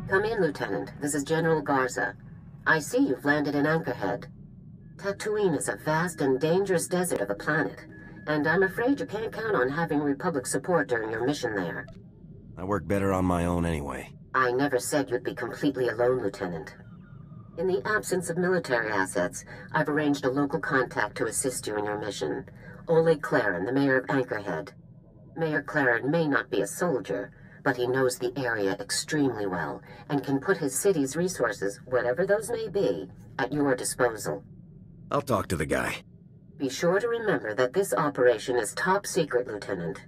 Come in, Lieutenant. This is General Garza. I see you've landed in Anchorhead. Tatooine is a vast and dangerous desert of a planet, and I'm afraid you can't count on having Republic support during your mission there. I work better on my own anyway. I never said you'd be completely alone, Lieutenant. In the absence of military assets, I've arranged a local contact to assist you in your mission. Oleg Claren, the mayor of Anchorhead. Mayor Claren may not be a soldier, but he knows the area extremely well and can put his city's resources, whatever those may be, at your disposal. I'll talk to the guy. Be sure to remember that this operation is top secret, Lieutenant.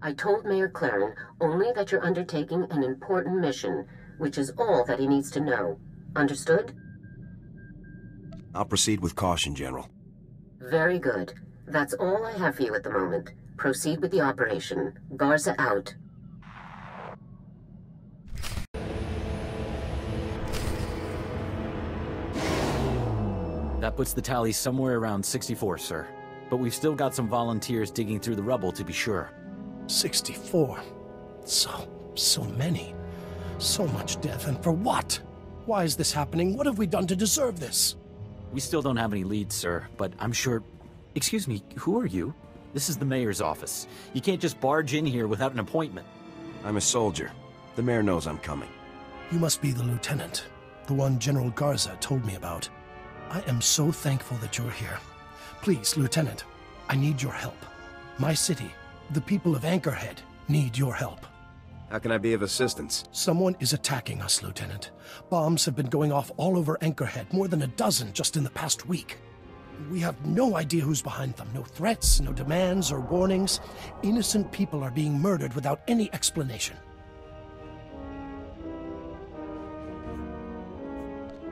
I told Mayor Claren only that you're undertaking an important mission, which is all that he needs to know. Understood? I'll proceed with caution, General. Very good. That's all I have for you at the moment. Proceed with the operation. Garza out. That puts the tally somewhere around 64, sir. But we've still got some volunteers digging through the rubble to be sure. 64. So many. So much death, and for what? Why is this happening? What have we done to deserve this? We still don't have any leads, sir, but I'm sure... Excuse me, who are you? This is the mayor's office. You can't just barge in here without an appointment. I'm a soldier. The mayor knows I'm coming. You must be the lieutenant. The one General Garza told me about. I am so thankful that you're here. Please, Lieutenant, I need your help. My city, the people of Anchorhead, need your help. How can I be of assistance? Someone is attacking us, Lieutenant. Bombs have been going off all over Anchorhead, more than a dozen just in the past week. We have no idea who's behind them. No threats, no demands or warnings. Innocent people are being murdered without any explanation.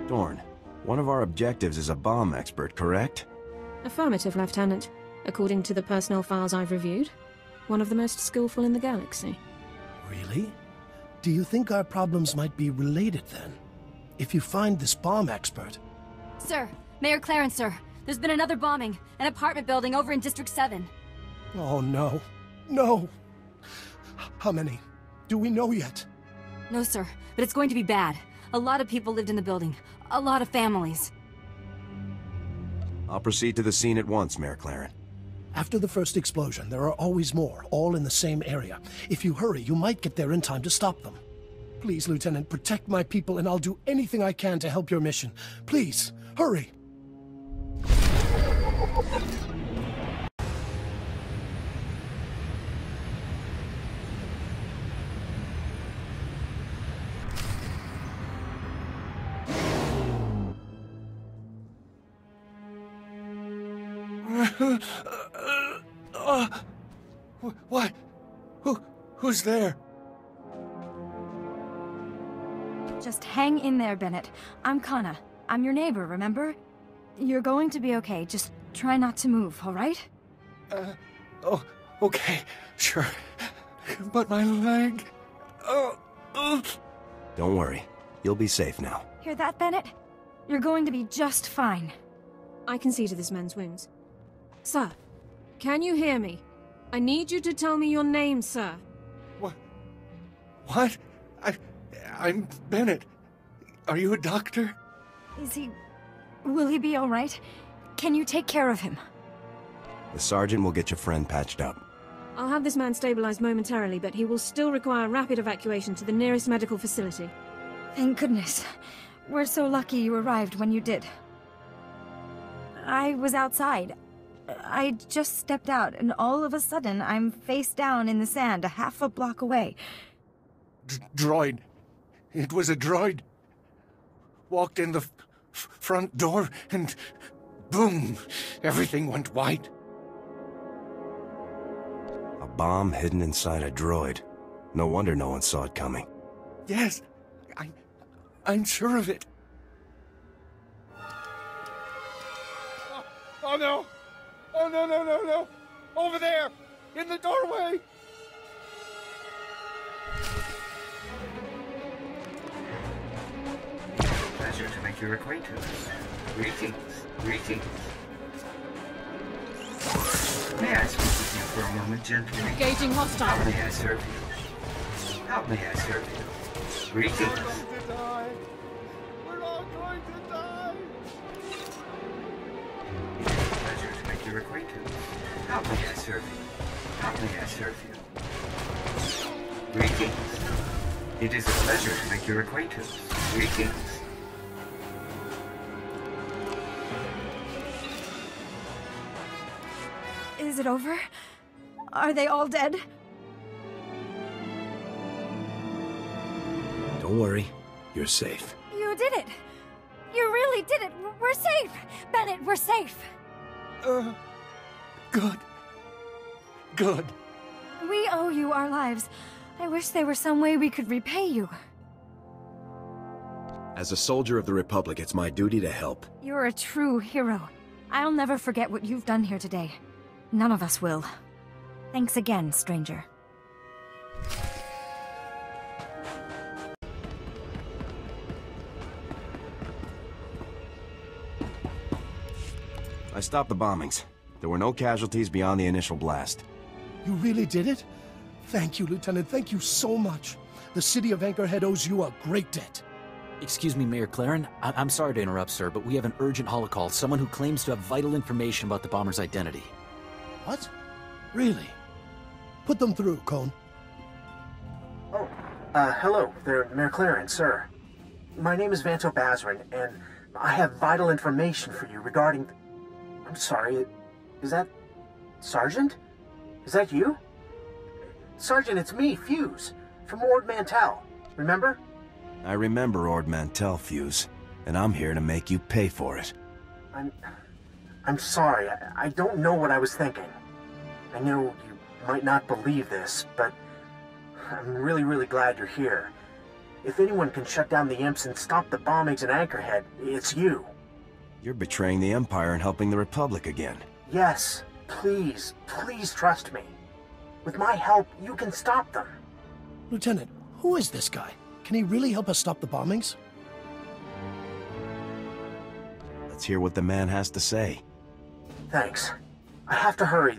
Dorn, one of our objectives is a bomb expert, correct? Affirmative, Lieutenant. According to the personnel files I've reviewed, one of the most skillful in the galaxy. Really? Do you think our problems might be related, then? If you find this bomb expert... Sir, Mayor Clarence, sir. There's been another bombing. An apartment building over in District 7. Oh, no. No! How many? Do we know yet? No, sir, but it's going to be bad. A lot of people lived in the building. A lot of families. I'll proceed to the scene at once, Mayor Claren. After the first explosion, there are always more, all in the same area. If you hurry, you might get there in time to stop them. Please, Lieutenant, protect my people, and I'll do anything I can to help your mission. Please, hurry! What? Who's there? Just hang in there, Bennett. I'm Kana. I'm your neighbor, remember? You're going to be okay. Just try not to move, all right? Oh, okay, sure. But my leg... Don't worry. You'll be safe now. Hear that, Bennett? You're going to be just fine. I can see to this man's wounds. Sir, can you hear me? I need you to tell me your name, sir. What? I'm Bennett. Are you a doctor? Is he... Will he be all right? Can you take care of him? The sergeant will get your friend patched up. I'll have this man stabilized momentarily, but he will still require rapid evacuation to the nearest medical facility. Thank goodness. We're so lucky you arrived when you did. I was outside. I just stepped out, and all of a sudden, I'm face down in the sand a half a block away. Droid. It was a droid. Walked in the front door, and boom! Everything went white. A bomb hidden inside a droid. No wonder no one saw it coming. Yes, I'm sure of it. Oh no! Oh no! Over there! In the doorway! Pleasure to make your acquaintance. Greetings. May I speak with you for a moment, gentlemen? Engaging hostile. How may I serve you? How may I serve you? Greetings. We're going to die. We're all going to die. It is a pleasure to make your acquaintance. How may I serve you? How may I serve you? Greetings. It is a pleasure to make your acquaintance. Greetings. Is it over? Are they all dead? Don't worry. You're safe. You did it! You really did it! We're safe! Bennett, we're safe! Good. Good. We owe you our lives. I wish there were some way we could repay you. As a soldier of the Republic, it's my duty to help. You're a true hero. I'll never forget what you've done here today. None of us will. Thanks again, stranger. I stopped the bombings. There were no casualties beyond the initial blast. You really did it? Thank you, Lieutenant. Thank you so much. The city of Anchorhead owes you a great debt. Excuse me, Mayor Claren. I'm sorry to interrupt, sir, but we have an urgent holocall. Someone who claims to have vital information about the bomber's identity. What? Really? Put them through, Cone. Oh, hello there, Mayor Claren, sir. My name is Vanto Bazrin, and I have vital information for you regarding... I'm sorry, is that... Sergeant? Is that you? Sergeant, it's me, Fuse, from Ord Mantell. Remember? I remember Ord Mantell, Fuse, and I'm here to make you pay for it. I'm sorry, I don't know what I was thinking. I know you might not believe this, but I'm really glad you're here. If anyone can shut down the imps and stop the bombings in Anchorhead, it's you. You're betraying the Empire and helping the Republic again. Yes, please trust me. With my help, you can stop them. Lieutenant, who is this guy? Can he really help us stop the bombings? Let's hear what the man has to say. Thanks. I have to hurry.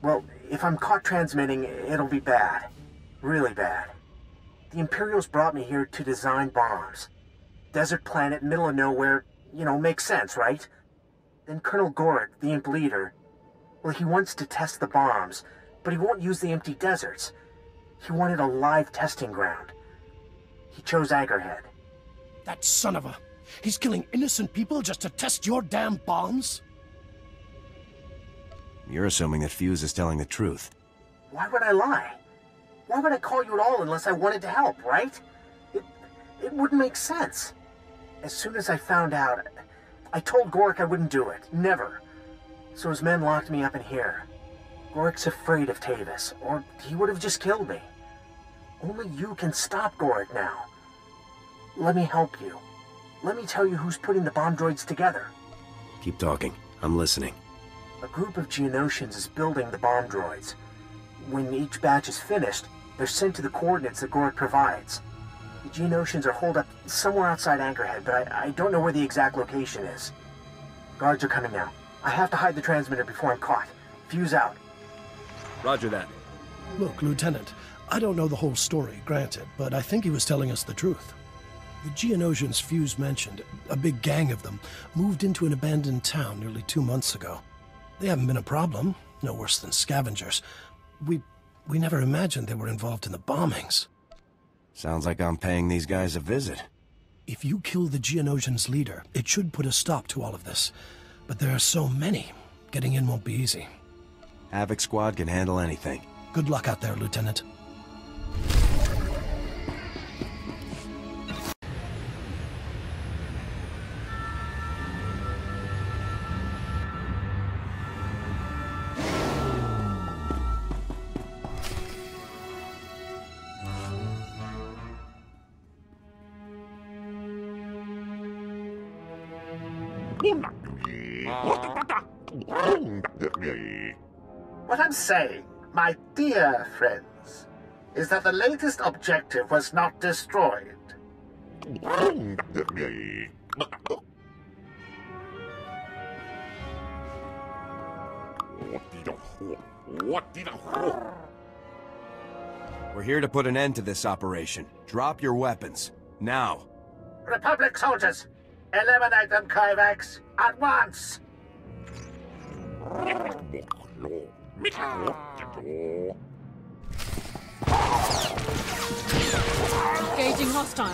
Well, if I'm caught transmitting, it'll be bad. Really bad. The Imperials brought me here to design bombs. Desert planet, middle of nowhere, makes sense, right? Then Colonel Gorick, the Imp leader, well, he wants to test the bombs, but he won't use the empty deserts. He wanted a live testing ground. He chose Anchorhead. That son of a... He's killing innocent people just to test your damn bombs? You're assuming that Fuse is telling the truth. Why would I lie? Why would I call you at all unless I wanted to help, right? It wouldn't make sense. As soon as I found out, I told Gorick I wouldn't do it. Never. So his men locked me up in here. Gorick's afraid of Tavis, or he would have just killed me. Only you can stop Gorick now. Let me help you. Let me tell you who's putting the bomb droids together. Keep talking. I'm listening. A group of Geonosians is building the bomb droids. When each batch is finished, they're sent to the coordinates that Gorick provides. The Geonosians are holed up somewhere outside Anchorhead, but I don't know where the exact location is. Guards are coming now. I have to hide the transmitter before I'm caught. Fuse out. Roger that. Look, Lieutenant, I don't know the whole story, granted, but I think he was telling us the truth. The Geonosians Fuse mentioned, a big gang of them, moved into an abandoned town nearly 2 months ago. They haven't been a problem, no worse than scavengers. We never imagined they were involved in the bombings. Sounds like I'm paying these guys a visit. If you kill the Geonosians' leader, it should put a stop to all of this. But there are so many. Getting in won't be easy. Havoc Squad can handle anything. Good luck out there, Lieutenant. What I'm saying, my dear friends, is that the latest objective was not destroyed. We're here to put an end to this operation. Drop your weapons. Now. Republic soldiers, eliminate them, Kovacs, at once! Engaging hostile.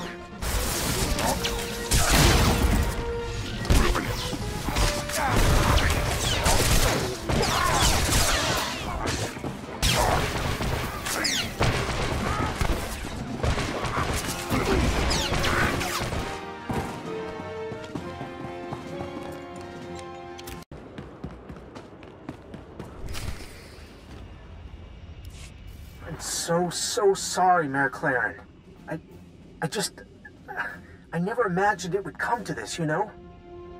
I'm so sorry, Mayor Claren. I never imagined it would come to this, you know?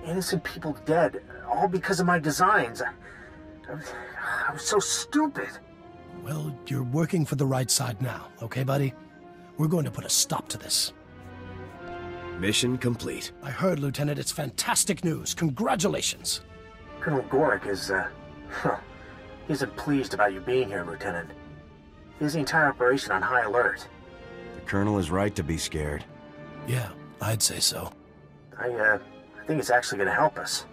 Innocent people dead, all because of my designs. I was so stupid. Well, you're working for the right side now, okay, buddy? We're going to put a stop to this. Mission complete. I heard, Lieutenant, it's fantastic news. Congratulations. Colonel Gorick is, he isn't pleased about you being here, Lieutenant. He has the entire operation on high alert. The Colonel is right to be scared. Yeah, I'd say so. I think it's actually going to help us.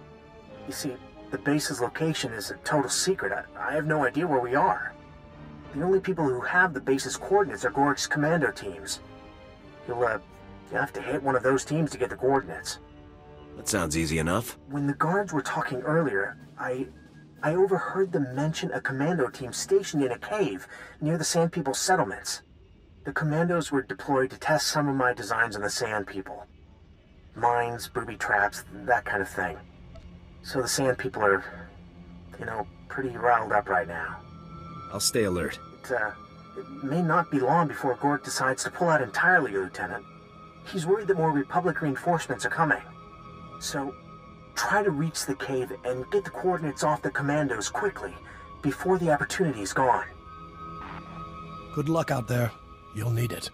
You see, the base's location is a total secret. I have no idea where we are. The only people who have the base's coordinates are Gorick's commando teams. You'll have to hit one of those teams to get the coordinates. That sounds easy enough. When the guards were talking earlier, I overheard them mention a commando team stationed in a cave near the Sand People settlements. The commandos were deployed to test some of my designs on the Sand People. Mines, booby traps, that kind of thing. So the Sand People are, pretty riled up right now. I'll stay alert. It may not be long before Gorick decides to pull out entirely, Lieutenant. He's worried that more Republic reinforcements are coming. So, try to reach the cave and get the coordinates off the commandos quickly, before the opportunity is gone. Good luck out there. You'll need it.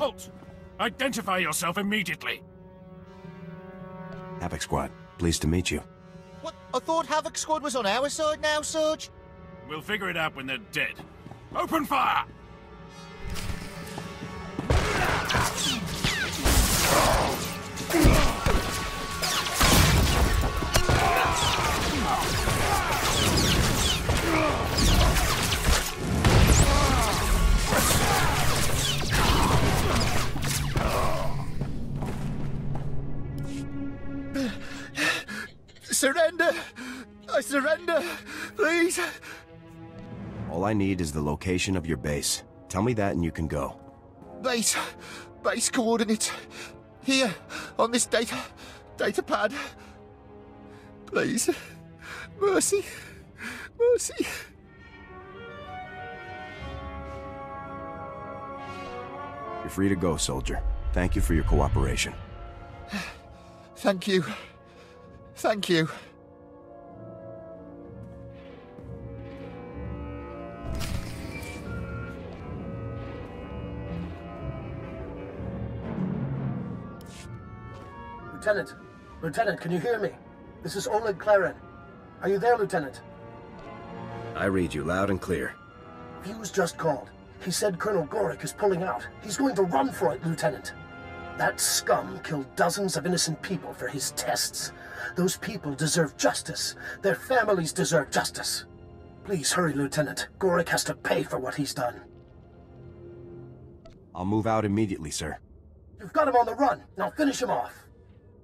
Halt! Identify yourself immediately. Havoc Squad, pleased to meet you. What? I thought Havoc Squad was on our side now, Sarge? We'll figure it out when they're dead. Open fire! Surrender! I surrender! Please! All I need is the location of your base. Tell me that and you can go. Base coordinates. Here, on this data pad. Please. Mercy. Mercy. You're free to go, soldier. Thank you for your cooperation. Thank you. Thank you. Lieutenant, can you hear me? This is Oleg Claren. Are you there, Lieutenant? I read you loud and clear. Hughes just called. He said Colonel Gorick is pulling out. He's going to run for it, Lieutenant. That scum killed dozens of innocent people for his tests. Those people deserve justice. Their families deserve justice. Please hurry, Lieutenant. Gorick has to pay for what he's done. I'll move out immediately, sir. You've got him on the run. Now finish him off.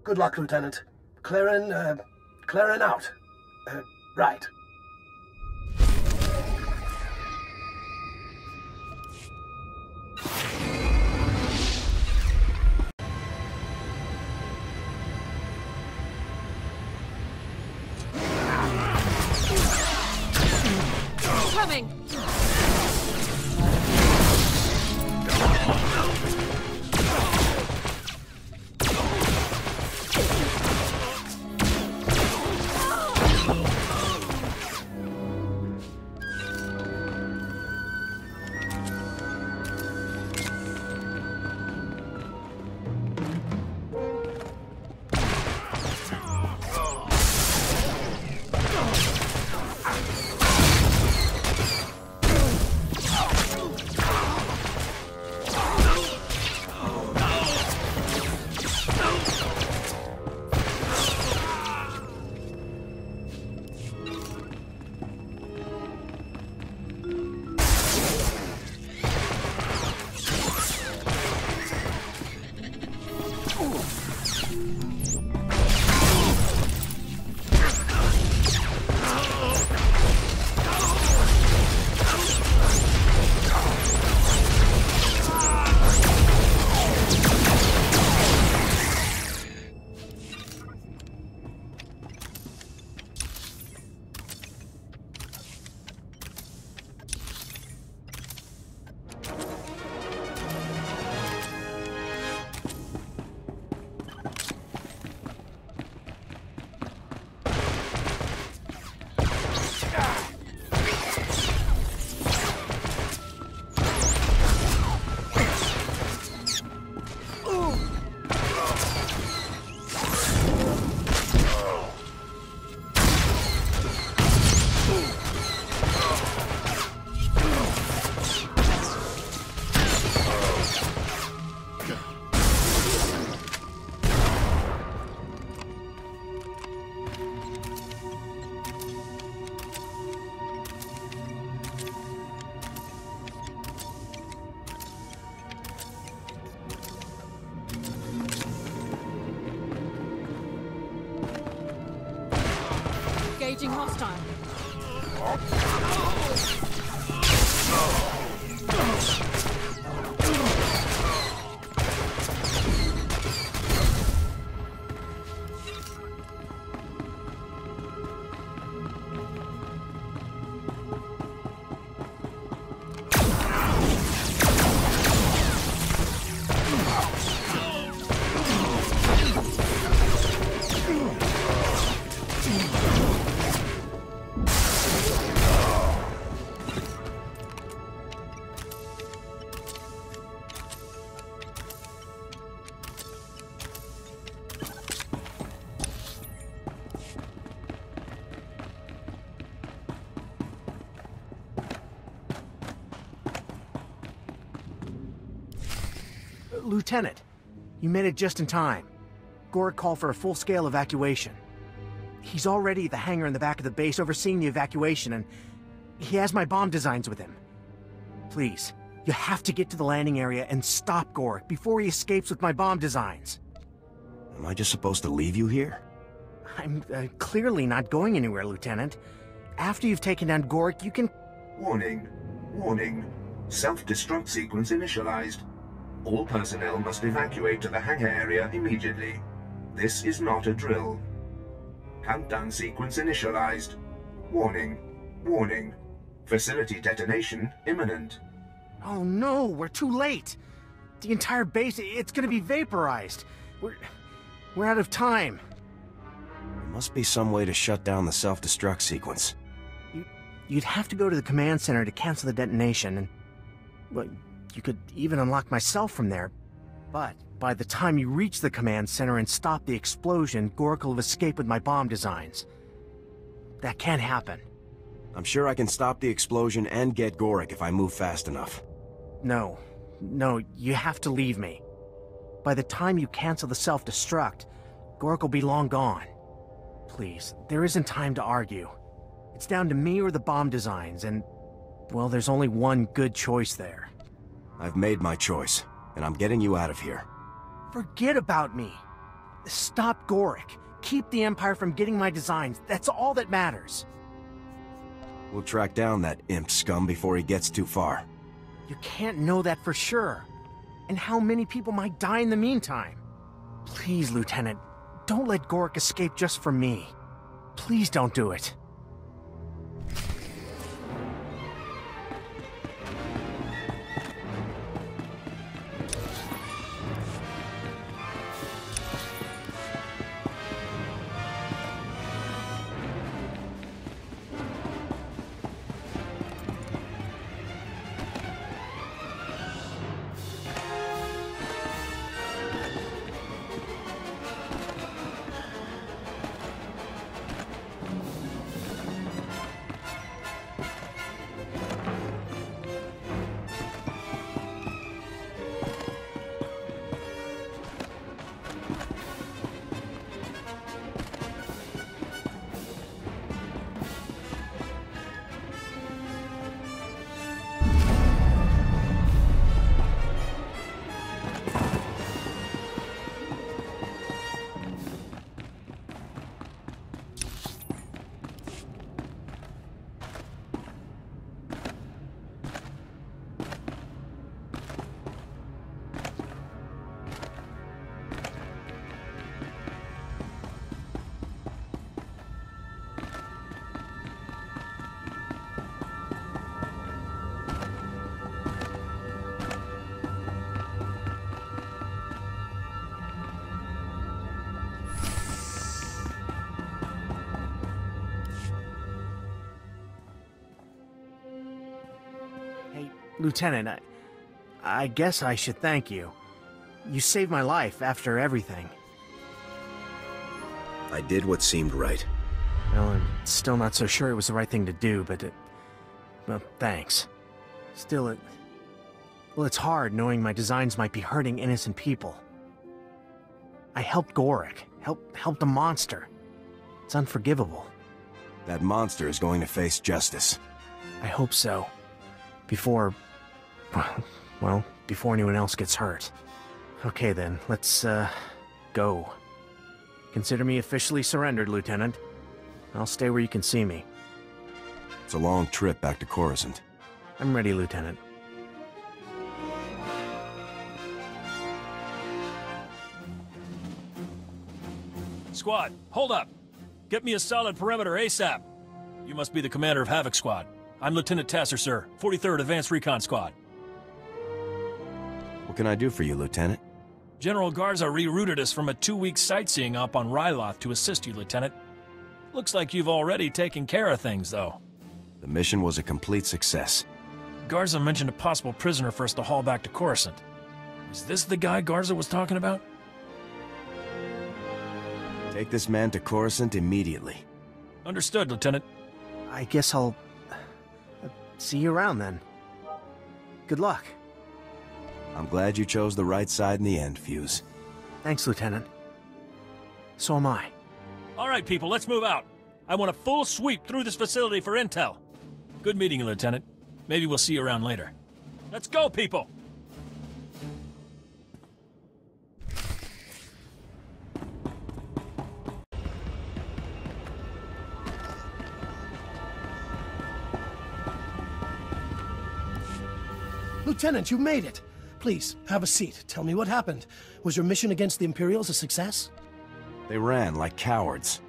Good luck, Lieutenant. Claren out. Right. Coming! Engaging hostile. Lieutenant, you made it just in time. Gork called for a full-scale evacuation. He's already at the hangar in the back of the base overseeing the evacuation, and he has my bomb designs with him. Please, you have to get to the landing area and stop Gork before he escapes with my bomb designs. Am I just supposed to leave you here? I'm clearly not going anywhere, Lieutenant. After you've taken down Gork, you can... Warning. Warning. Self-destruct sequence initialized. All personnel must evacuate to the hangar area immediately. This is not a drill. Countdown sequence initialized. Warning. Warning. Facility detonation imminent. Oh no, we're too late. The entire base, it's gonna be vaporized. We're out of time. There must be some way to shut down the self-destruct sequence. You'd have to go to the command center to cancel the detonation, and... well, you could even unlock myself from there. But by the time you reach the command center and stop the explosion, Gork will have escaped with my bomb designs. That can't happen. I'm sure I can stop the explosion and get Gork if I move fast enough. No, you have to leave me. By the time you cancel the self-destruct, Gork will be long gone. Please, there isn't time to argue. It's down to me or the bomb designs, and... well, there's only one good choice there. I've made my choice, and I'm getting you out of here. Forget about me. Stop Gork. Keep the Empire from getting my designs. That's all that matters. We'll track down that imp scum before he gets too far. You can't know that for sure. And how many people might die in the meantime? Please, Lieutenant, don't let Gork escape just for me. Please don't do it. Lieutenant, I guess I should thank you. You saved my life after everything. I did what seemed right. Well, I'm still not so sure it was the right thing to do, but well, thanks. Still, well, it's hard knowing my designs might be hurting innocent people. I helped Gork, helped a monster. It's unforgivable. That monster is going to face justice. I hope so. Before anyone else gets hurt. Okay then, let's, go. Consider me officially surrendered, Lieutenant. I'll stay where you can see me. It's a long trip back to Coruscant. I'm ready, Lieutenant. Squad, hold up. Get me a solid perimeter ASAP. You must be the commander of Havoc Squad. I'm Lieutenant Tasser, sir. 43rd Advanced Recon Squad. What can I do for you, Lieutenant? General Garza rerouted us from a 2-week sightseeing op on Ryloth to assist you, Lieutenant. Looks like you've already taken care of things, though. The mission was a complete success. Garza mentioned a possible prisoner for us to haul back to Coruscant. Is this the guy Garza was talking about? Take this man to Coruscant immediately. Understood, Lieutenant. I guess I'll... see you around, then. Good luck. I'm glad you chose the right side in the end, Fuse. Thanks, Lieutenant. So am I. All right, people, let's move out. I want a full sweep through this facility for intel. Good meeting you, Lieutenant. Maybe we'll see you around later. Let's go, people! Lieutenant, you made it! Please, have a seat. Tell me what happened. Was your mission against the Imperials a success? They ran like cowards.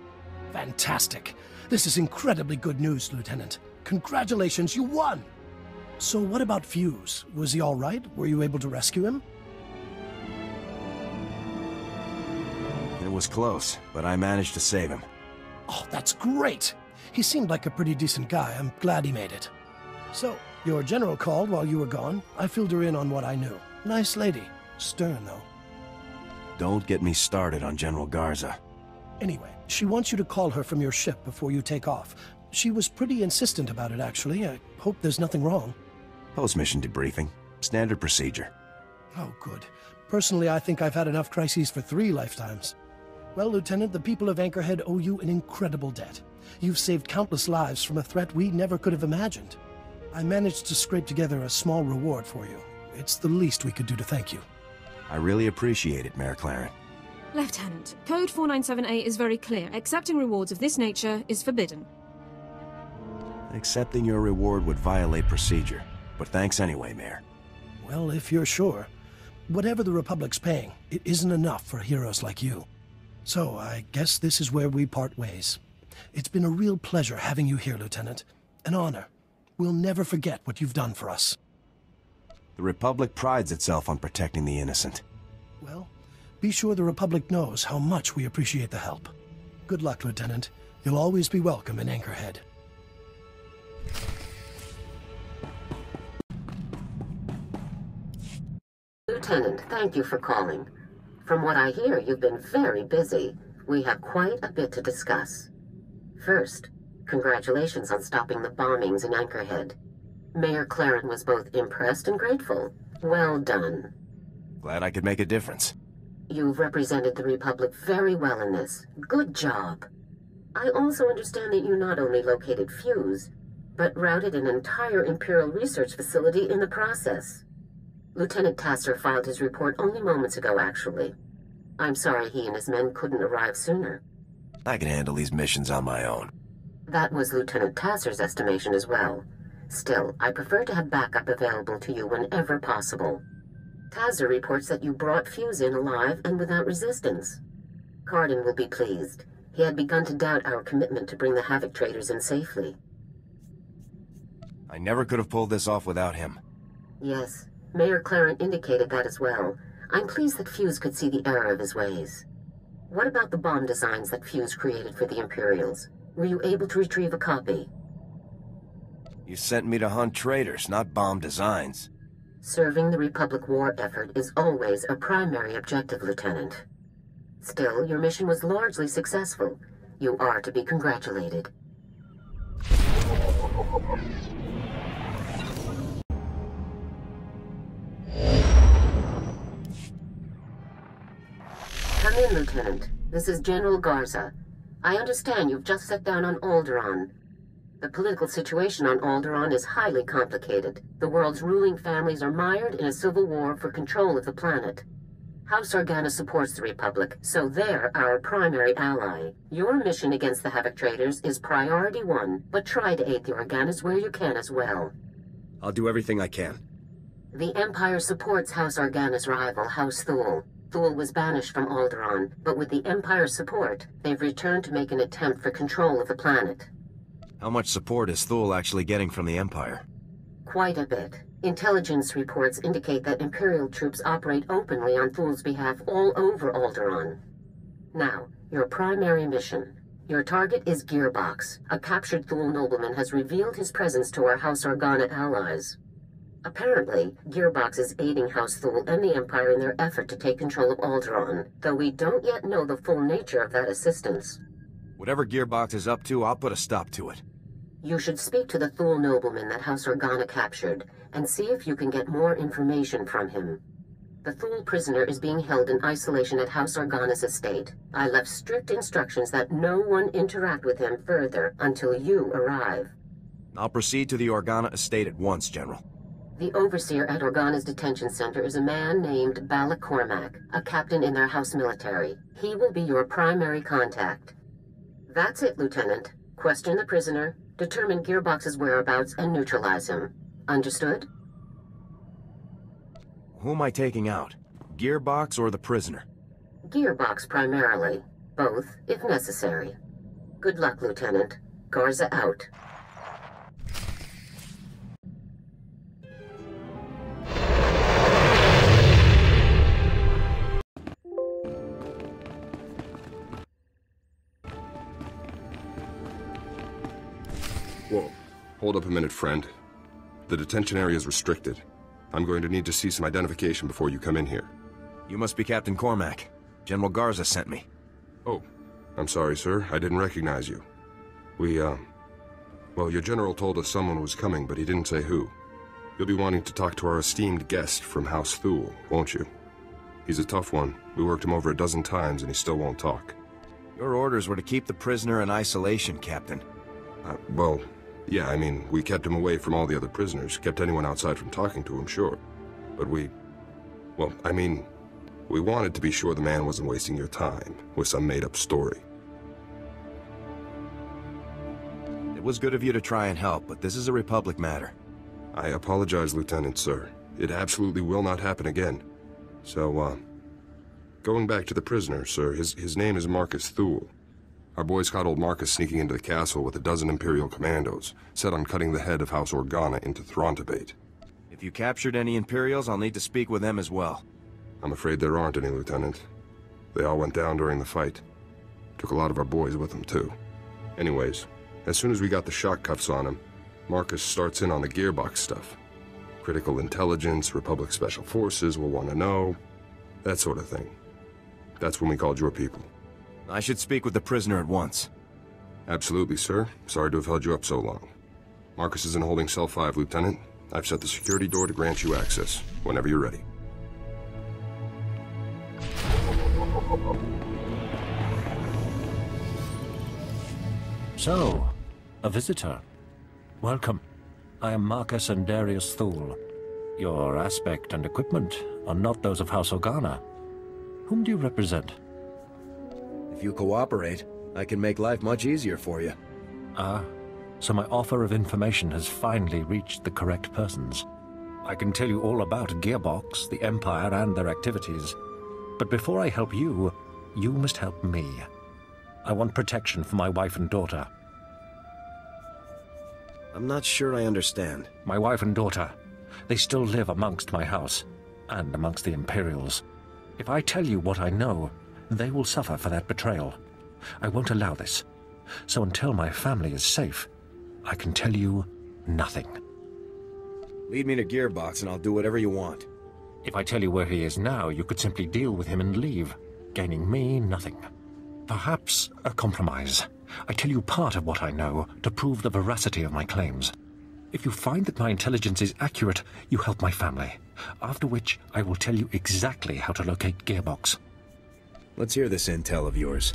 Fantastic. This is incredibly good news, Lieutenant. Congratulations, you won! So what about Fuse? Was he all right? Were you able to rescue him? It was close, but I managed to save him. Oh, that's great! He seemed like a pretty decent guy. I'm glad he made it. So, your general called while you were gone. I filled her in on what I knew. Nice lady. Stern, though. Don't get me started on General Garza. Anyway, she wants you to call her from your ship before you take off. She was pretty insistent about it, actually. I hope there's nothing wrong. Post-mission debriefing. Standard procedure. Oh, good. Personally, I think I've had enough crises for 3 lifetimes. Well, Lieutenant, the people of Anchorhead owe you an incredible debt. You've saved countless lives from a threat we never could have imagined. I managed to scrape together a small reward for you. It's the least we could do to thank you. I really appreciate it, Mayor Claren. Lieutenant, Code 497A is very clear. Accepting rewards of this nature is forbidden. Accepting your reward would violate procedure. But thanks anyway, Mayor. Well, if you're sure. Whatever the Republic's paying, it isn't enough for heroes like you. So, I guess this is where we part ways. It's been a real pleasure having you here, Lieutenant. An honor. We'll never forget what you've done for us. The Republic prides itself on protecting the innocent. Well, be sure the Republic knows how much we appreciate the help. Good luck, Lieutenant. You'll always be welcome in Anchorhead. Lieutenant, thank you for calling. From what I hear, you've been very busy. We have quite a bit to discuss. First, congratulations on stopping the bombings in Anchorhead. Mayor Claren was both impressed and grateful. Well done. Glad I could make a difference. You've represented the Republic very well in this. Good job. I also understand that you not only located Fuse, but routed an entire Imperial research facility in the process. Lieutenant Tasser filed his report only moments ago, actually. I'm sorry he and his men couldn't arrive sooner. I can handle these missions on my own. That was Lieutenant Tasser's estimation as well. Still, I prefer to have backup available to you whenever possible. Tasser reports that you brought Fuse in alive and without resistance. Cardin will be pleased. He had begun to doubt our commitment to bring the Havoc traders in safely. I never could have pulled this off without him. Yes, Mayor Claren indicated that as well. I'm pleased that Fuse could see the error of his ways. What about the bomb designs that Fuse created for the Imperials? Were you able to retrieve a copy? You sent me to hunt traitors, not bomb designs. Serving the Republic war effort is always a primary objective, Lieutenant. Still, your mission was largely successful. You are to be congratulated. Come in, Lieutenant. This is General Garza. I understand you've just set down on Alderaan. The political situation on Alderaan is highly complicated. The world's ruling families are mired in a civil war for control of the planet. House Organa supports the Republic, so they're our primary ally. Your mission against the Havoc traders is priority 1, but try to aid the Organas where you can as well. I'll do everything I can. The Empire supports House Organa's rival, House Thule. Thule was banished from Alderaan, but with the Empire's support, they've returned to make an attempt for control of the planet. How much support is Thule actually getting from the Empire? Quite a bit. Intelligence reports indicate that Imperial troops operate openly on Thule's behalf all over Alderaan. Now, your primary mission. Your target is Gearbox. A captured Thule nobleman has revealed his presence to our House Organa allies. Apparently, Gearbox is aiding House Thule and the Empire in their effort to take control of Alderaan, though we don't yet know the full nature of that assistance. Whatever Gearbox is up to, I'll put a stop to it. You should speak to the Thule nobleman that House Organa captured, and see if you can get more information from him. The Thule prisoner is being held in isolation at House Organa's estate. I left strict instructions that no one interact with him further until you arrive. I'll proceed to the Organa estate at once, General. The overseer at Organa's detention center is a man named Bala Cormac, a captain in their house military. He will be your primary contact. That's it, Lieutenant. Question the prisoner, determine Gearbox's whereabouts, and neutralize him. Understood? Who am I taking out? Gearbox or the prisoner? Gearbox primarily. Both, if necessary. Good luck, Lieutenant. Garza out. Whoa. Hold up a minute, friend. The detention area is restricted. I'm going to need to see some identification before you come in here. You must be Captain Cormac. General Garza sent me. Oh, I'm sorry, sir. I didn't recognize you. Well, your general told us someone was coming, but he didn't say who. You'll be wanting to talk to our esteemed guest from House Thule, won't you? He's a tough one. We worked him over a dozen times, and he still won't talk. Your orders were to keep the prisoner in isolation, Captain. Well, yeah, I mean, we kept him away from all the other prisoners, kept anyone outside from talking to him, sure. But we wanted to be sure the man wasn't wasting your time with some made-up story. It was good of you to try and help, but this is a Republic matter. I apologize, Lieutenant, sir. It absolutely will not happen again. So, going back to the prisoner, sir, his name is Marcus Thule. Our boys caught old Marcus sneaking into the castle with a dozen Imperial commandos, set on cutting the head of House Organa into Throntibate. If you captured any Imperials, I'll need to speak with them as well. I'm afraid there aren't any, Lieutenant. They all went down during the fight. Took a lot of our boys with them, too. Anyways, as soon as we got the shock cuffs on him, Marcus starts in on the Gearbox stuff. Critical intelligence, Republic Special Forces will want to know, that sort of thing. That's when we called your people. I should speak with the prisoner at once. Absolutely, sir. Sorry to have held you up so long. Marcus is in holding cell 5, Lieutenant. I've set the security door to grant you access, whenever you're ready. So, a visitor. Welcome. I am Marcus and Darius Thule. Your aspect and equipment are not those of House Organa. Whom do you represent? If you cooperate, I can make life much easier for you. Ah, so my offer of information has finally reached the correct persons. I can tell you all about Gearbox, the Empire, and their activities. But before I help you, you must help me. I want protection for my wife and daughter. I'm not sure I understand. My wife and daughter. They still live amongst my house, and amongst the Imperials. If I tell you what I know, they will suffer for that betrayal. I won't allow this. So until my family is safe, I can tell you nothing. Lead me to Gearbox and I'll do whatever you want. If I tell you where he is now, you could simply deal with him and leave, gaining me nothing. Perhaps a compromise. I tell you part of what I know to prove the veracity of my claims. If you find that my intelligence is accurate, you help my family. After which, I will tell you exactly how to locate Gearbox. Let's hear this intel of yours.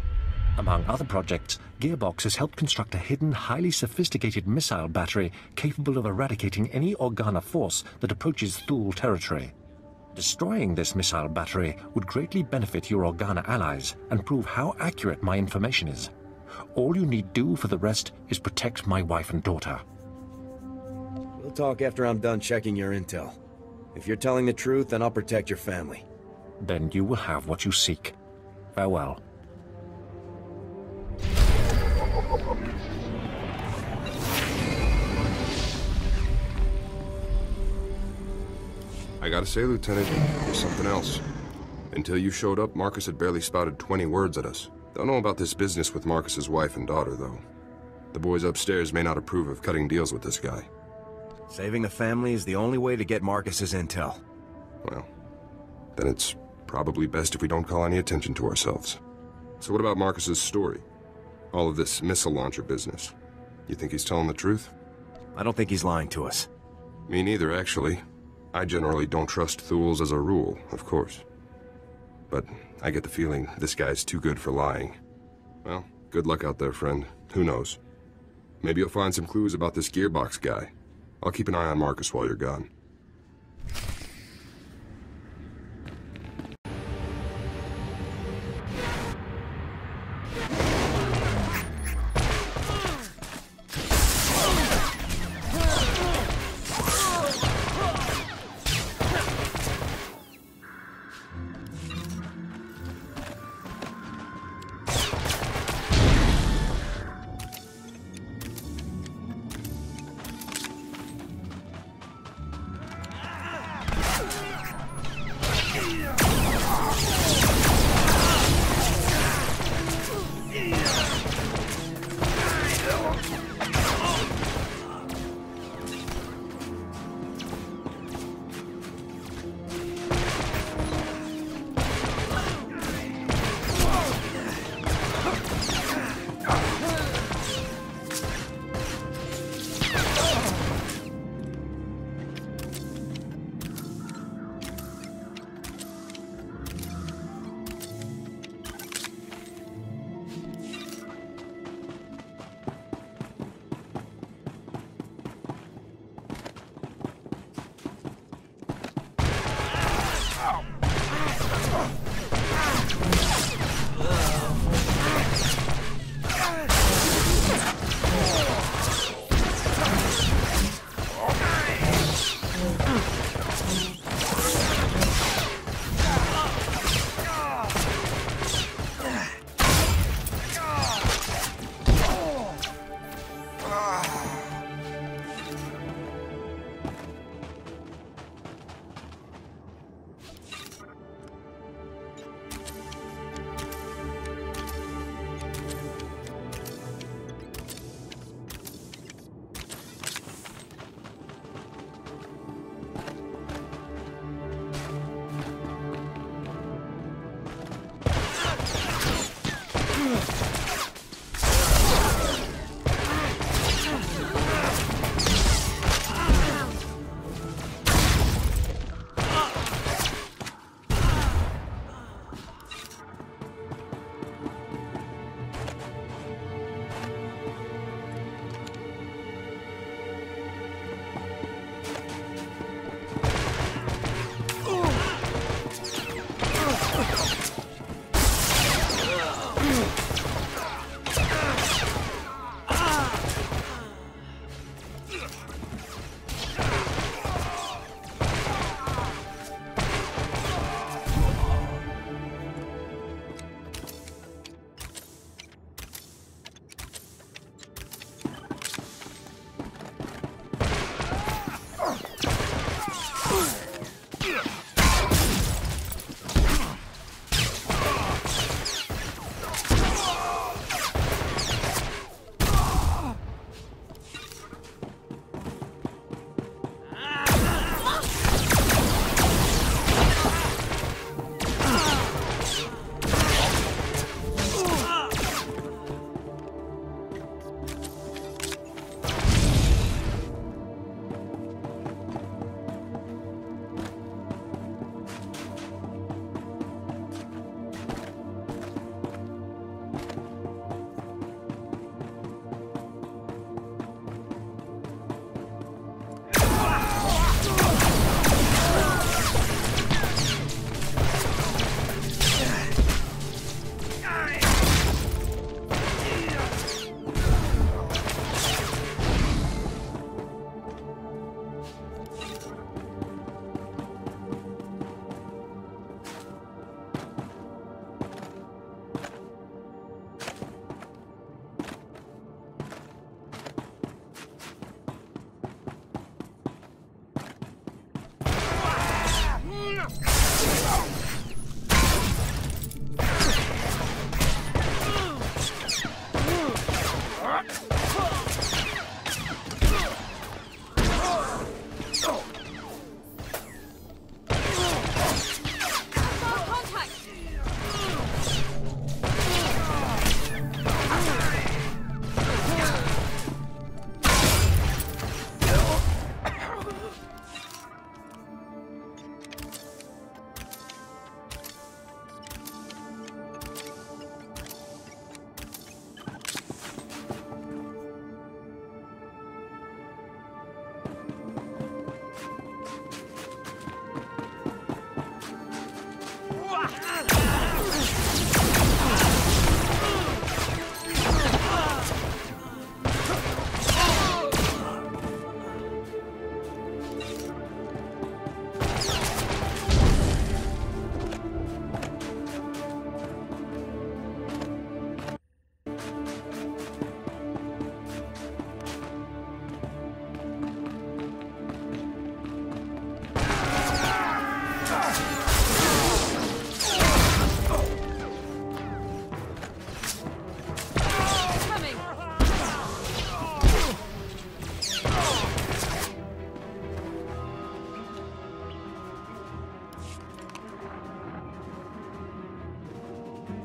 Among other projects, Gearbox has helped construct a hidden, highly sophisticated missile battery capable of eradicating any Organa force that approaches Thule territory. Destroying this missile battery would greatly benefit your Organa allies and prove how accurate my information is. All you need do for the rest is protect my wife and daughter. We'll talk after I'm done checking your intel. If you're telling the truth, then I'll protect your family. Then you will have what you seek. Farewell. I gotta say, Lieutenant, there's something else. Until you showed up, Marcus had barely spouted 20 words at us. Don't know about this business with Marcus's wife and daughter, though. The boys upstairs may not approve of cutting deals with this guy. Saving the family is the only way to get Marcus's intel. Well, then it's probably best if we don't call any attention to ourselves. So what about Marcus's story? All of this missile launcher business. You think he's telling the truth? I don't think he's lying to us. Me neither, actually. I generally don't trust Thools as a rule, of course. But I get the feeling this guy's too good for lying. Well, good luck out there, friend. Who knows? Maybe you'll find some clues about this gearbox guy. I'll keep an eye on Marcus while you're gone.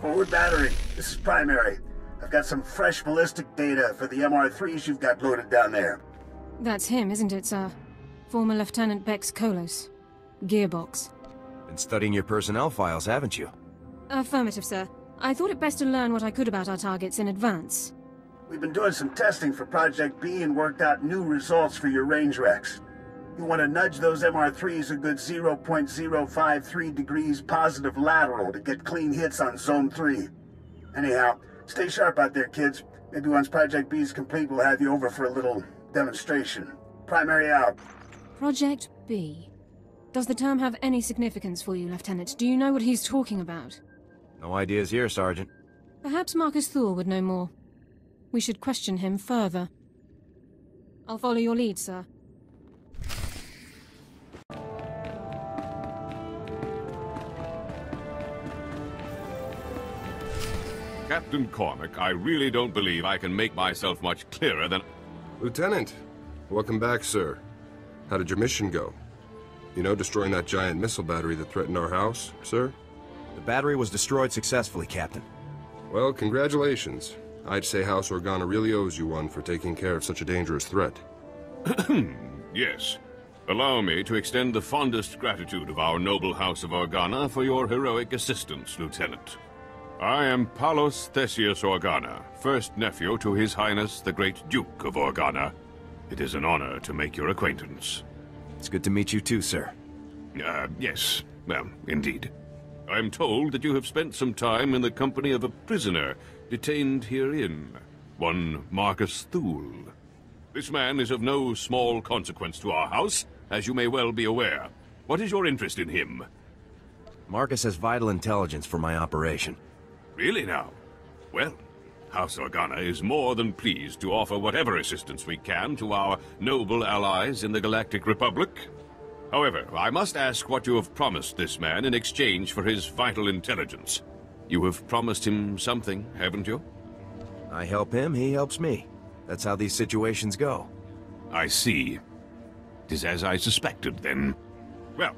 Forward battery, this is Primary. I've got some fresh ballistic data for the MR3s you've got loaded down there. That's him, isn't it, sir? Former Lieutenant Bex Kolos. Gearbox. Been studying your personnel files, haven't you? Affirmative, sir. I thought it best to learn what I could about our targets in advance. We've been doing some testing for Project B and worked out new results for your range recs. You want to nudge those MR3s a good 0.053 degrees positive lateral to get clean hits on Zone 3. Anyhow, stay sharp out there, kids. Maybe once Project B is complete, we'll have you over for a little demonstration. Primary out. Project B. Does the term have any significance for you, Lieutenant? Do you know what he's talking about? No ideas here, Sergeant. Perhaps Marcus Thule would know more. We should question him further. I'll follow your lead, sir. Captain Cormac, I really don't believe I can make myself much clearer than... Lieutenant, welcome back, sir. How did your mission go? You know, destroying that giant missile battery that threatened our house, sir? The battery was destroyed successfully, Captain. Well, congratulations. I'd say House Organa really owes you one for taking care of such a dangerous threat. Yes. Allow me to extend the fondest gratitude of our noble House of Organa for your heroic assistance, Lieutenant. I am Palos Theseus Organa, first nephew to His Highness the Great Duke of Organa. It is an honor to make your acquaintance. It's good to meet you too, sir. Yes. Well, indeed. I'm told that you have spent some time in the company of a prisoner detained herein, one Marcus Thule. This man is of no small consequence to our house, as you may well be aware. What is your interest in him? Marcus has vital intelligence for my operation. Really now? Well, House Organa is more than pleased to offer whatever assistance we can to our noble allies in the Galactic Republic. However, I must ask what you have promised this man in exchange for his vital intelligence. You have promised him something, haven't you? I help him, he helps me. That's how these situations go. I see. It is as I suspected, then. Well,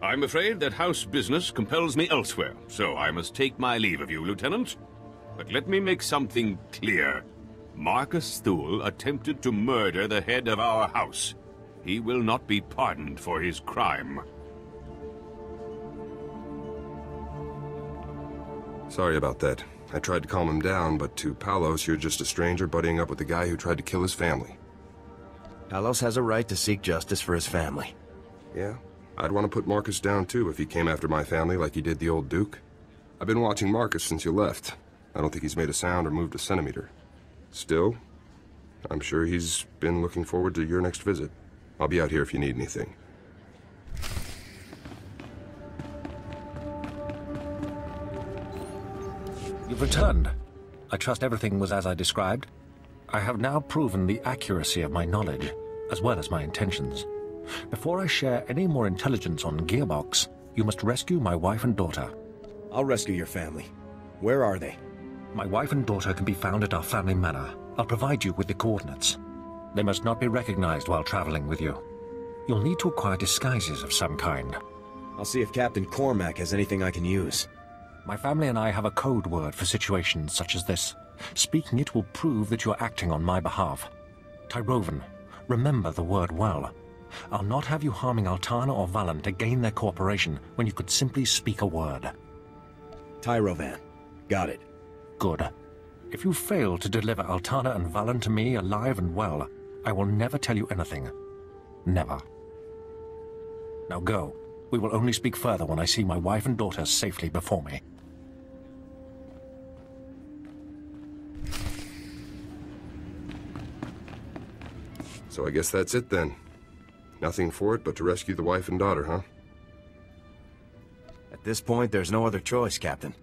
I'm afraid that house business compels me elsewhere, so I must take my leave of you, Lieutenant. But let me make something clear. Marcus Thule attempted to murder the head of our house. He will not be pardoned for his crime. Sorry about that. I tried to calm him down, but to Palos, you're just a stranger buddying up with the guy who tried to kill his family. Palos has a right to seek justice for his family. Yeah? I'd want to put Marcus down too if he came after my family like he did the old Duke. I've been watching Marcus since you left. I don't think he's made a sound or moved a centimeter. Still, I'm sure he's been looking forward to your next visit. I'll be out here if you need anything. You've returned. I trust everything was as I described. I have now proven the accuracy of my knowledge, as well as my intentions. Before I share any more intelligence on Gearbox, you must rescue my wife and daughter. I'll rescue your family. Where are they? My wife and daughter can be found at our family manor. I'll provide you with the coordinates. They must not be recognized while traveling with you. You'll need to acquire disguises of some kind. I'll see if Captain Cormac has anything I can use. My family and I have a code word for situations such as this. Speaking it will prove that you're acting on my behalf. Tyrovan, remember the word well. I'll not have you harming Altana or Valen to gain their cooperation when you could simply speak a word. Tyrovan. Got it. Good. If you fail to deliver Altana and Valen to me alive and well, I will never tell you anything. Never. Now go. We will only speak further when I see my wife and daughter safely before me. So I guess that's it then. Nothing for it but to rescue the wife and daughter, huh? At this point, there's no other choice, Captain.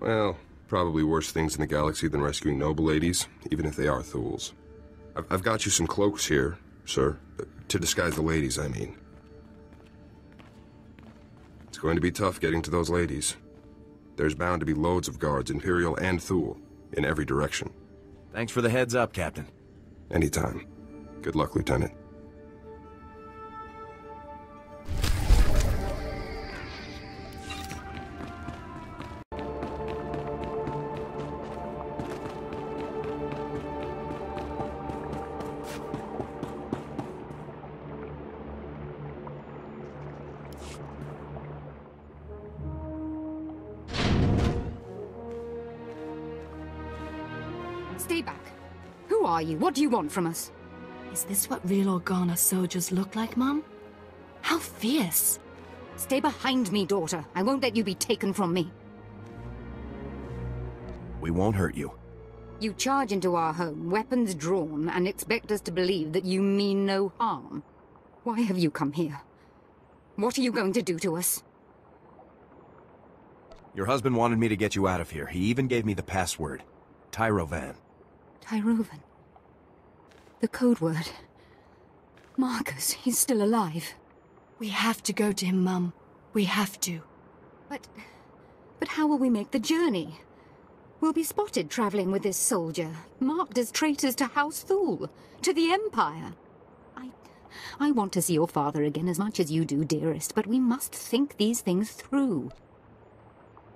Well, probably worse things in the galaxy than rescuing noble ladies, even if they are Thules. I've got you some cloaks here, sir. To disguise the ladies, I mean. It's going to be tough getting to those ladies. There's bound to be loads of guards, Imperial and Thule, in every direction. Thanks for the heads up, Captain. Anytime. Good luck, Lieutenant. Stay back. Who are you? What do you want from us? Is this what real Organa soldiers look like, Mum? How fierce! Stay behind me, daughter. I won't let you be taken from me. We won't hurt you. You charge into our home, weapons drawn, and expect us to believe that you mean no harm. Why have you come here? What are you going to do to us? Your husband wanted me to get you out of here. He even gave me the password. Tyrovan. Tyrovan? The code word. Marcus, he's still alive. We have to go to him, Mum. We have to. But how will we make the journey? We'll be spotted traveling with this soldier, marked as traitors to House Thule, to the Empire. I want to see your father again as much as you do, dearest, but we must think these things through.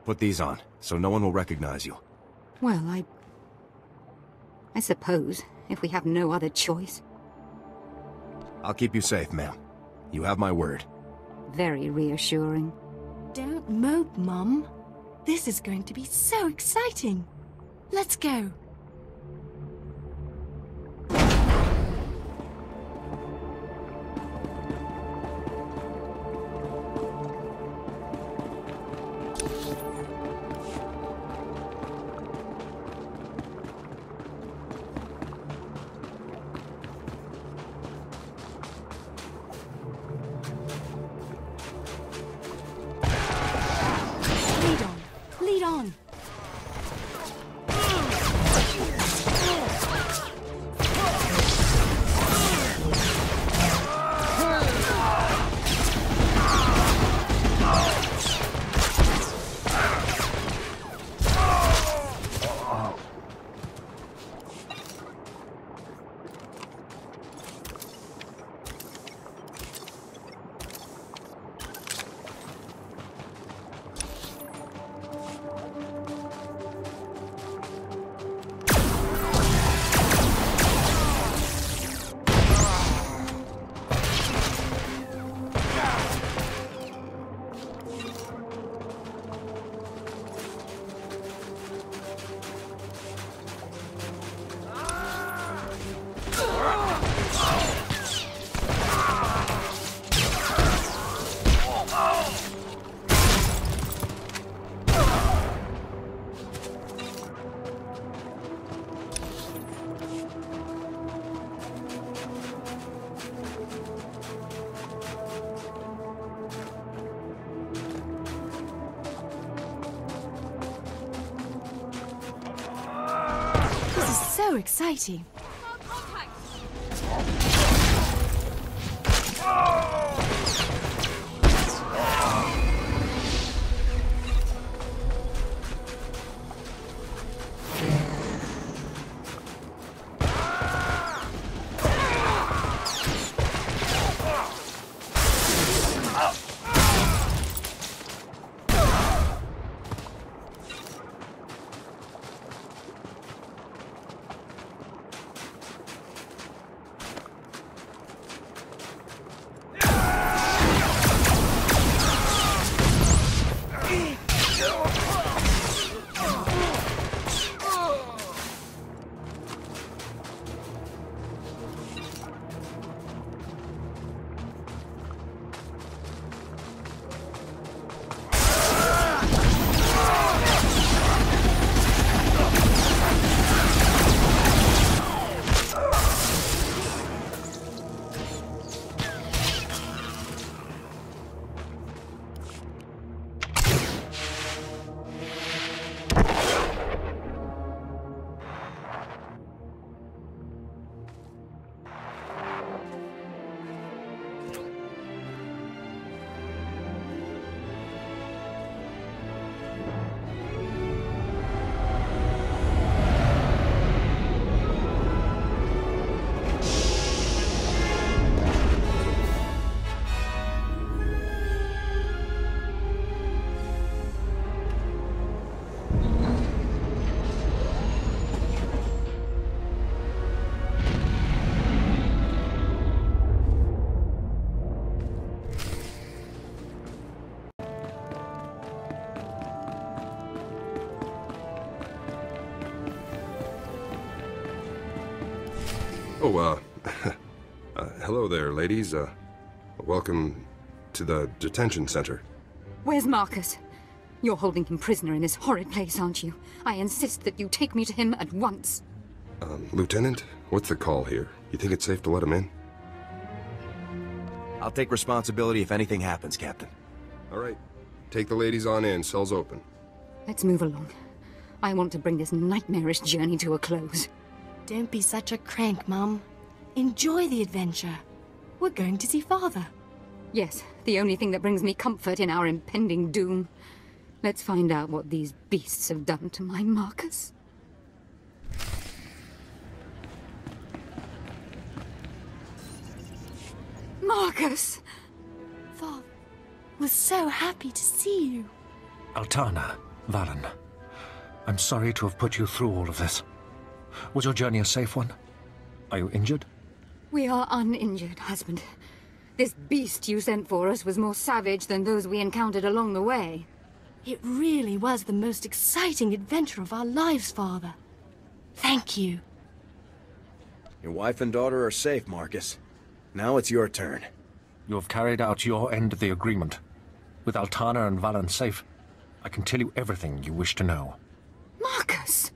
Put these on, so no one will recognize you. Well, I suppose, if we have no other choice. I'll keep you safe, ma'am. You have my word. Very reassuring. Don't mope, Mum. This is going to be so exciting. Let's go. Lead on. So exciting. Oh, hello there, ladies. Welcome to the detention center. Where's Marcus? You're holding him prisoner in this horrid place, aren't you? I insist that you take me to him at once. Lieutenant, what's the call here? You think it's safe to let him in? I'll take responsibility if anything happens, Captain. All right. Take the ladies on in. Cell's open. Let's move along. I want to bring this nightmarish journey to a close. Don't be such a crank, Mum. Enjoy the adventure. We're going to see Father. Yes, the only thing that brings me comfort in our impending doom. Let's find out what these beasts have done to my Marcus. Marcus! Father, we're so happy to see you. Altana, Valen, I'm sorry to have put you through all of this. Was your journey a safe one? Are you injured? We are uninjured, husband. This beast you sent for us was more savage than those we encountered along the way. It really was the most exciting adventure of our lives, Father. Thank you. Your wife and daughter are safe, Marcus. Now it's your turn. You have carried out your end of the agreement. With Altana and Valen safe, I can tell you everything you wish to know. Marcus!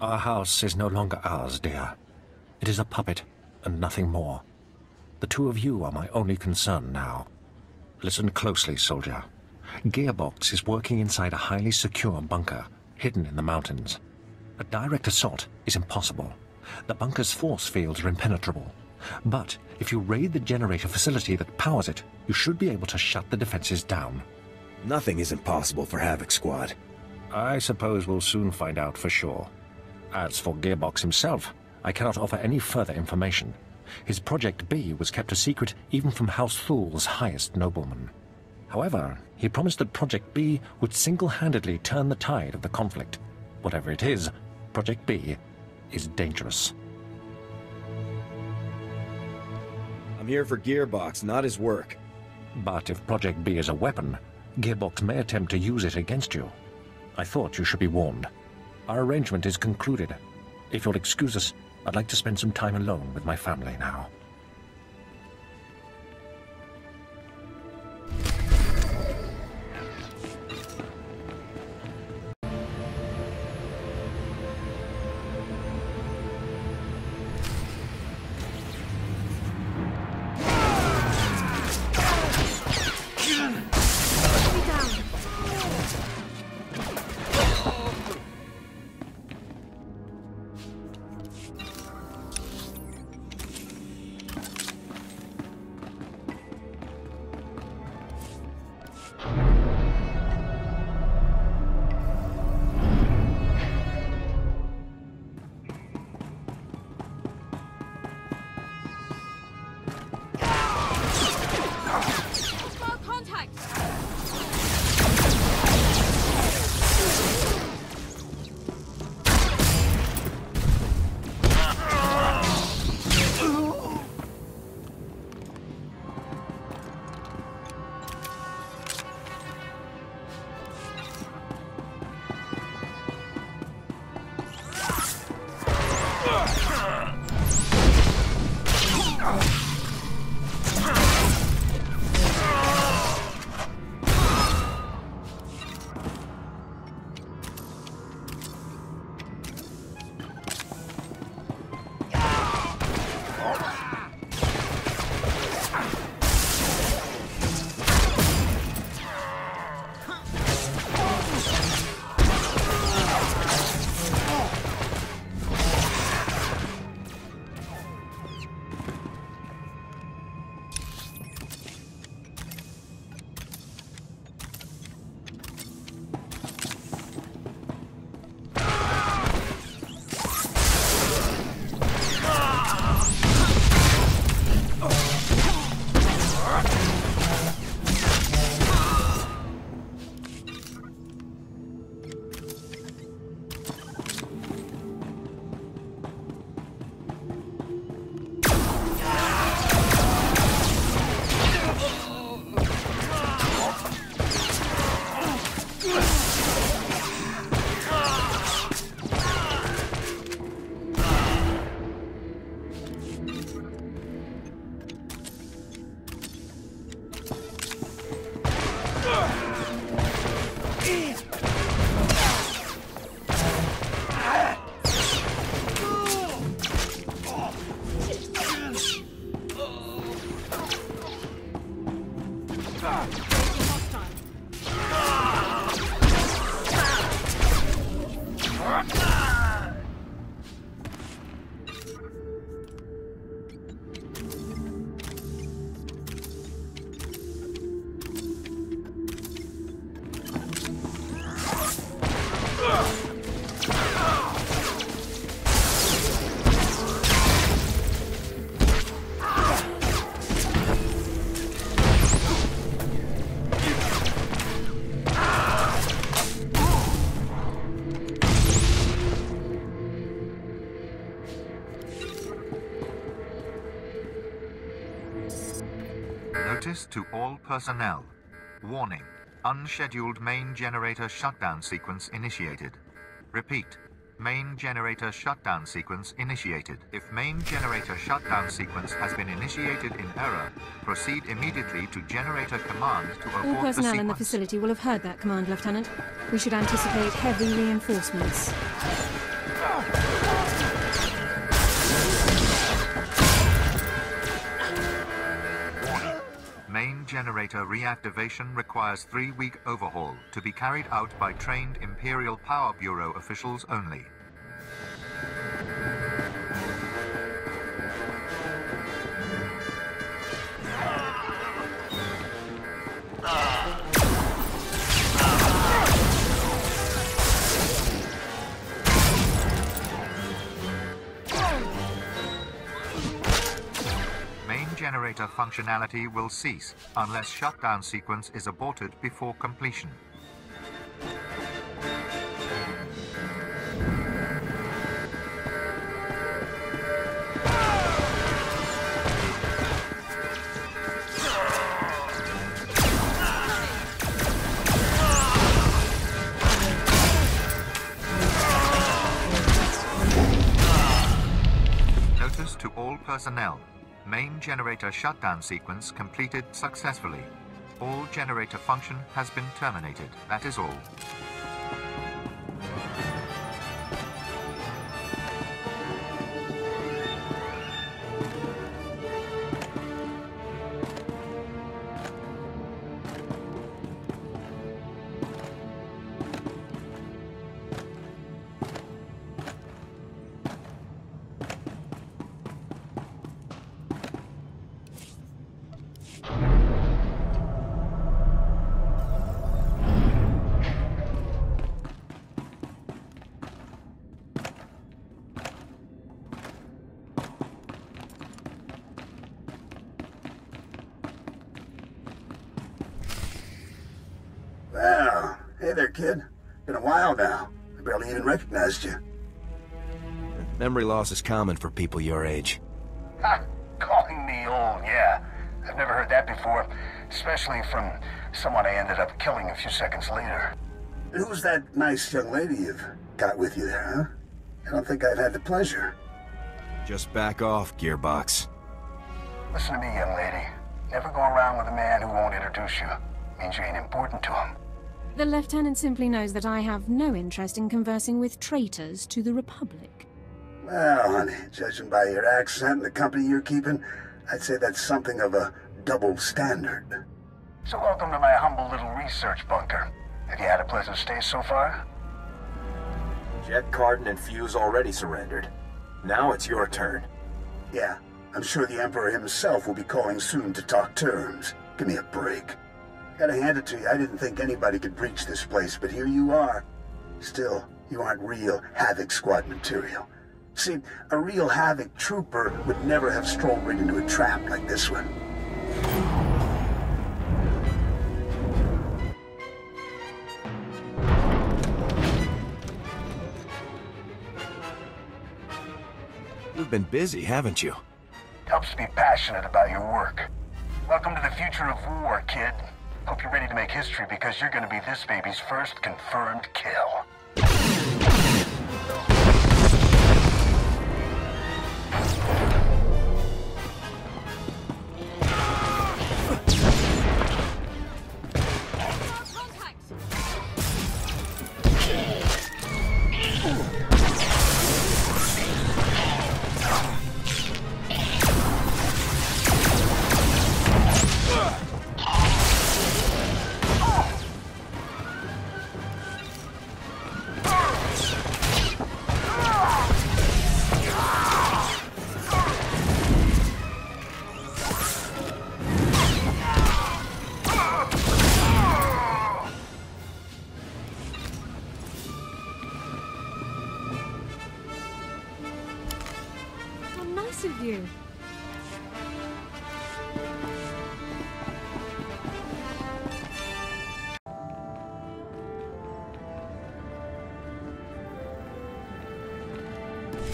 Our house is no longer ours, dear. It is a puppet, and nothing more. The two of you are my only concern now. Listen closely, soldier. Gearbox is working inside a highly secure bunker, hidden in the mountains. A direct assault is impossible. The bunker's force fields are impenetrable. But if you raid the generator facility that powers it, you should be able to shut the defenses down. Nothing is impossible for Havoc Squad. I suppose we'll soon find out for sure. As for Gearbox himself, I cannot offer any further information. His Project B was kept a secret even from House Thul's highest noblemen. However, he promised that Project B would single-handedly turn the tide of the conflict. Whatever it is, Project B is dangerous. I'm here for Gearbox, not his work. But if Project B is a weapon, Gearbox may attempt to use it against you. I thought you should be warned. Our arrangement is concluded. If you'll excuse us, I'd like to spend some time alone with my family now. Notice to all personnel. Warning. Unscheduled main generator shutdown sequence initiated. Repeat. Main generator shutdown sequence initiated. If main generator shutdown sequence has been initiated in error, proceed immediately to generator command to abort the sequence. All personnel in the facility will have heard that command, Lieutenant. We should anticipate heavy reinforcements. Main generator reactivation requires 3-week overhaul to be carried out by trained Imperial Power Bureau officials only. Generator functionality will cease unless shutdown sequence is aborted before completion. Notice to all personnel. Main generator shutdown sequence completed successfully. All generator function has been terminated. That is all. Well, hey there, kid. Been a while now. I barely even recognized you. Memory loss is common for people your age. Ha! Calling me old, yeah. I've never heard that before, especially from someone I ended up killing a few seconds later. Who's that nice young lady you've got with you there, huh? I don't think I've had the pleasure. Just back off, Gearbox. Listen to me, young lady. Never go around with a man who won't introduce you. Means you ain't important to him. The Lieutenant simply knows that I have no interest in conversing with traitors to the Republic. Well, honey, judging by your accent and the company you're keeping, I'd say that's something of a double standard. So welcome to my humble little research bunker. Have you had a pleasant stay so far? Jet, Cardin, and Fuse already surrendered. Now it's your turn. Yeah, I'm sure the Emperor himself will be calling soon to talk terms. Give me a break. Gotta hand it to you, I didn't think anybody could breach this place, but here you are. Still, you aren't real Havoc Squad material. See, a real Havoc trooper would never have strolled right into a trap like this one. You've been busy, haven't you? Helps to be passionate about your work. Welcome to the future of war, kid. Hope you're ready to make history because you're gonna be this baby's first confirmed kill. Of you.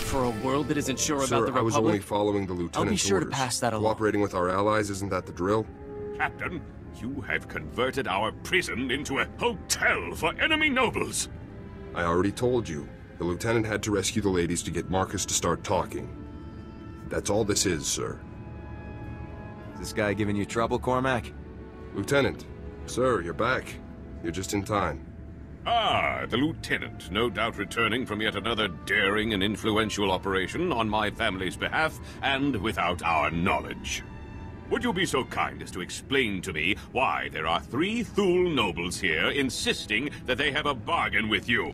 For a world that isn't sure Sir, about the Republic, I was only following the lieutenant's I'll be sure orders. to pass that along. Cooperating with our allies, isn't that the drill? Captain, you have converted our prison into a hotel for enemy nobles. I already told you. The lieutenant had to rescue the ladies to get Marcus to start talking. That's all this is, sir. Is this guy giving you trouble, Cormac? Lieutenant. Sir, you're back. You're just in time. Ah, the lieutenant, no doubt returning from yet another daring and influential operation on my family's behalf and without our knowledge. Would you be so kind as to explain to me why there are 3 Thule nobles here insisting that they have a bargain with you?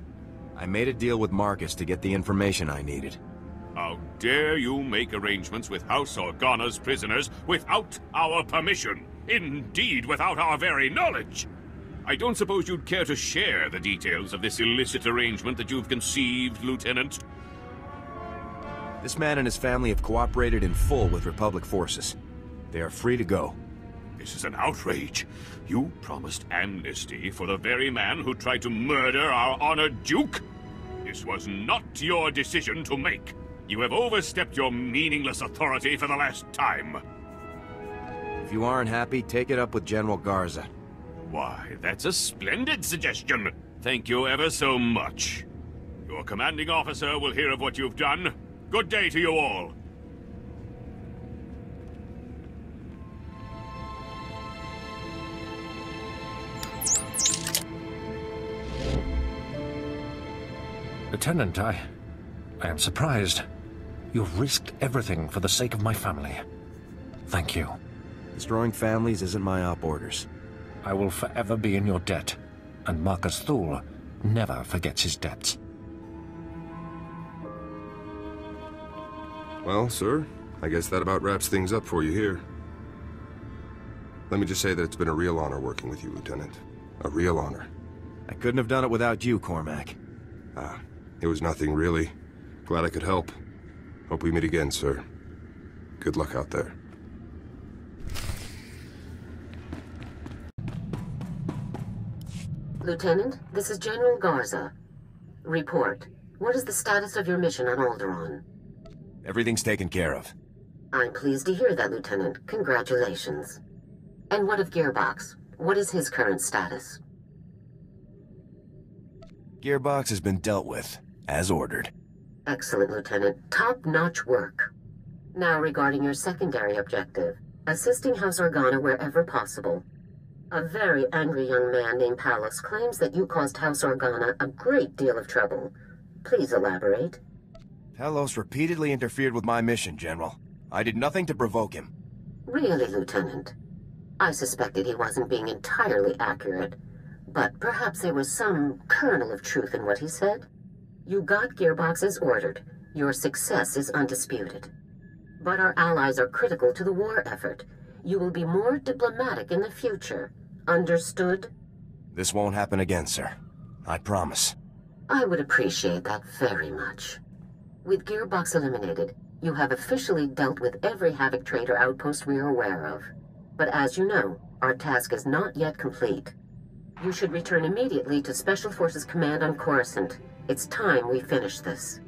I made a deal with Marcus to get the information I needed. How dare you make arrangements with House Organa's prisoners without our permission? Indeed, without our very knowledge! I don't suppose you'd care to share the details of this illicit arrangement that you've conceived, Lieutenant? This man and his family have cooperated in full with Republic forces. They are free to go. This is an outrage. You promised amnesty for the very man who tried to murder our honored Duke? This was not your decision to make. You have overstepped your meaningless authority for the last time. If you aren't happy, take it up with General Garza. Why, that's a splendid suggestion. Thank you ever so much. Your commanding officer will hear of what you've done. Good day to you all. Lieutenant, I am surprised. You've risked everything for the sake of my family. Thank you. Destroying families isn't my op orders. I will forever be in your debt, and Marcus Thule never forgets his debts. Well, sir, I guess that about wraps things up for you here. Let me just say that it's been a real honor working with you, Lieutenant. A real honor. I couldn't have done it without you, Cormac. It was nothing, really. Glad I could help. Hope we meet again, sir. Good luck out there. Lieutenant, this is General Garza. Report. What is the status of your mission on Alderaan? Everything's taken care of. I'm pleased to hear that, Lieutenant. Congratulations. And what of Gearbox? What is his current status? Gearbox has been dealt with, as ordered. Excellent, Lieutenant. Top-notch work. Now regarding your secondary objective, assisting House Organa wherever possible. A very angry young man named Palos claims that you caused House Organa a great deal of trouble. Please elaborate. Palos repeatedly interfered with my mission, General. I did nothing to provoke him. Really, Lieutenant? I suspected he wasn't being entirely accurate, but perhaps there was some kernel of truth in what he said. You got Gearbox as ordered. Your success is undisputed. But our allies are critical to the war effort. You will be more diplomatic in the future. Understood? This won't happen again, sir. I promise. I would appreciate that very much. With Gearbox eliminated, you have officially dealt with every Havoc Trader outpost we are aware of. But as you know, our task is not yet complete. You should return immediately to Special Forces Command on Coruscant. It's time we finish this.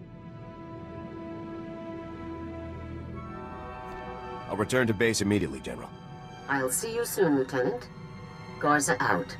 I'll return to base immediately, General. I'll see you soon, Lieutenant. Garza out.